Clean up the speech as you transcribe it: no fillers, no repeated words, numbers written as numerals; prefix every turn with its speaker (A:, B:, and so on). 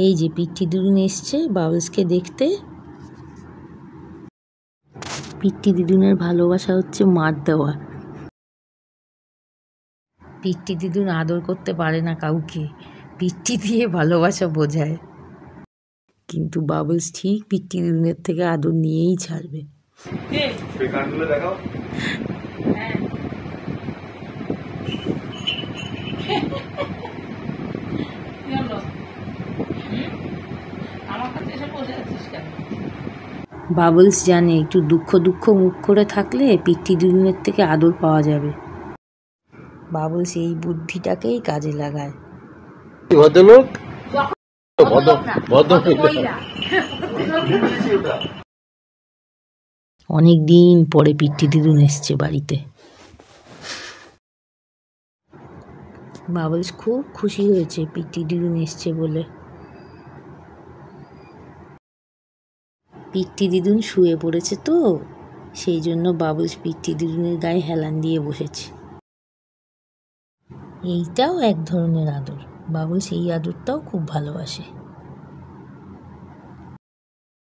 A: এই যে পিট্টি দিদুন এসছে বাবলসকে দেখতে। পিট্টি দিদুনের ভালোবাসা হচ্ছে মার দেওয়া। পিট্টি দিদুন আদর করতে পারে না কাউকে, পিট্টি দিয়ে ভালোবাসা বোঝায়। কিন্তু বাবলস ঠিক পিট্টি দিদুনের থেকে আদর নিয়েই ছাড়বে। বাবলস জানে একটু দুঃখ দুঃখ মুখ করে থাকলে পিট্টি দিদুনের থেকে আদর পাওয়া যাবে। বাবলস এই বুদ্ধিটাকেই কাজে লাগায়। অনেক দিন পরে পিট্টি দিদুন এসছে বাড়িতে। বাবলস খুব খুশি হয়েছে পিট্টি দিদুন এসছে বলে। পিট্টি দিদুন শুয়ে পড়েছে তো, সেই জন্য বাবলস পিট্টি দিদুনের গায়ে হেলান দিয়ে বসেছে। এইটাও এক ধরনের আদর, বাবলস এই আদরটাও খুব ভালোবাসে।